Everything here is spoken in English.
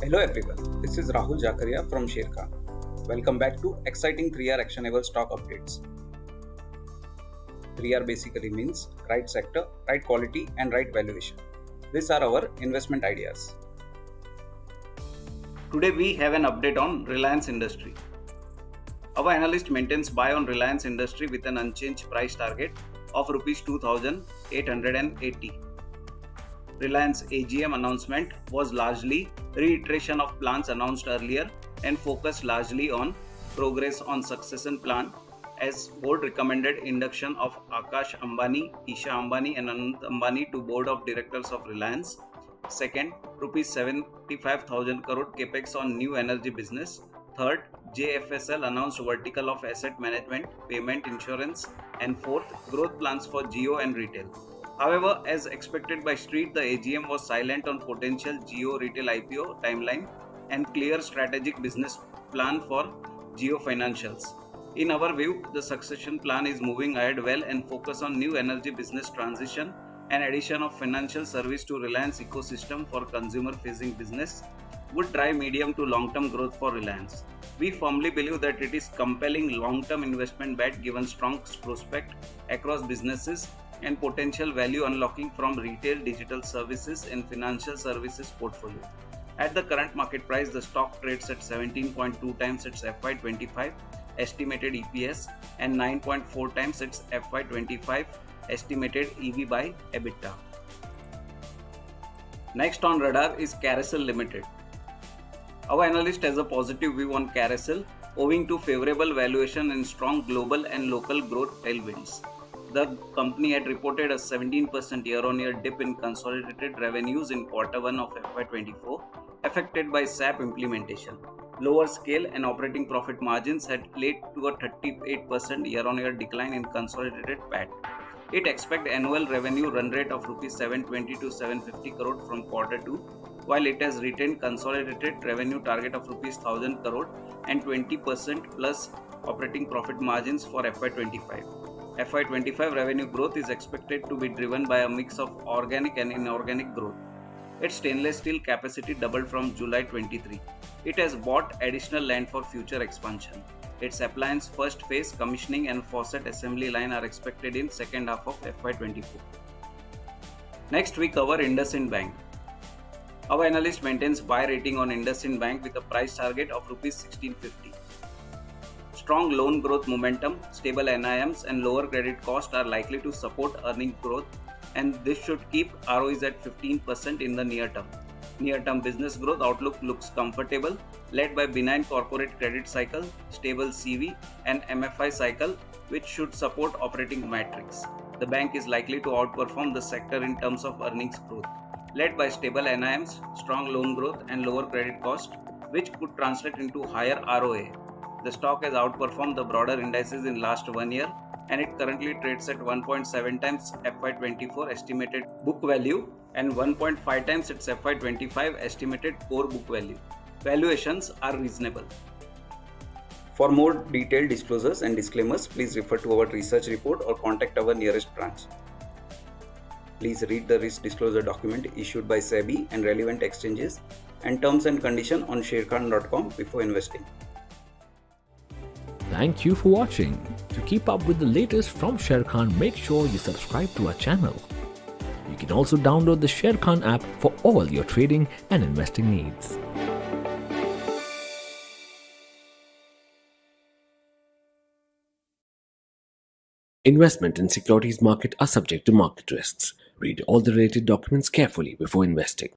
Hello everyone, this is Rahul Jakaria from Sharekhan. Welcome back to exciting 3R actionable stock updates. 3R basically means right sector, right quality and right valuation. These are our investment ideas. Today we have an update on Reliance Industry. Our analyst maintains buy on Reliance Industry with an unchanged price target of Rs 2,880. Reliance AGM announcement was largely reiteration of plans announced earlier and focused largely on progress on succession plan, as board recommended induction of Akash Ambani, Isha Ambani and Anand Ambani to board of directors of Reliance. Second, Rs 75,000 crore capex on new energy business. Third, JFSL announced vertical of asset management, payment, insurance, and fourth, growth plans for Jio and retail. However, as expected by Street, the AGM was silent on potential Jio retail IPO timeline and clear strategic business plan for Jio financials. In our view, the succession plan is moving ahead well and focus on new energy business transition and addition of financial service to Reliance ecosystem for consumer-facing business would drive medium to long-term growth for Reliance. We firmly believe that it is compelling long-term investment bet given strong prospect across businesses and potential value unlocking from retail, digital services and financial services portfolio. At the current market price, the stock trades at 17.2 times its FY25 estimated EPS and 9.4 times its FY25 estimated EV by EBITDA. Next on radar is Carysil Ltd. Our analyst has a positive view on Carysil owing to favorable valuation and strong global and local growth tailwinds. The company had reported a 17% year-on-year dip in consolidated revenues in Q1 of FY24, affected by SAP implementation. Lower scale and operating profit margins had led to a 38% year-on-year decline in consolidated PAT. It expects annual revenue run rate of Rs 720 to 750 crore from Q2, while it has retained consolidated revenue target of Rs 1000 crore and 20% plus operating profit margins for FY25. FY25 revenue growth is expected to be driven by a mix of organic and inorganic growth. Its stainless steel capacity doubled from July 23. It has bought additional land for future expansion. Its appliance first phase commissioning and faucet assembly line are expected in second half of FY24. Next we cover IndusInd Bank. Our analyst maintains buy rating on IndusInd Bank with a price target of Rs 1650. Strong loan growth momentum, stable NIMs and lower credit cost are likely to support earning growth, and this should keep ROEs at 15% in the near term. Near-term business growth outlook looks comfortable, led by benign corporate credit cycle, stable CV and MFI cycle, which should support operating metrics. The bank is likely to outperform the sector in terms of earnings growth, led by stable NIMs, strong loan growth and lower credit cost, which could translate into higher ROA. The stock has outperformed the broader indices in last 1 year and it currently trades at 1.7 times FY24 estimated book value and 1.5 times its FY25 estimated core book value. Valuations are reasonable. For more detailed disclosures and disclaimers, please refer to our research report or contact our nearest branch. Please read the risk disclosure document issued by SEBI and relevant exchanges and terms and conditions on sharekhan.com before investing. Thank you for watching. To keep up with the latest from Sharekhan, make sure you subscribe to our channel. You can also download the Sharekhan app for all your trading and investing needs. Investment in securities market are subject to market risks. Read all the related documents carefully before investing.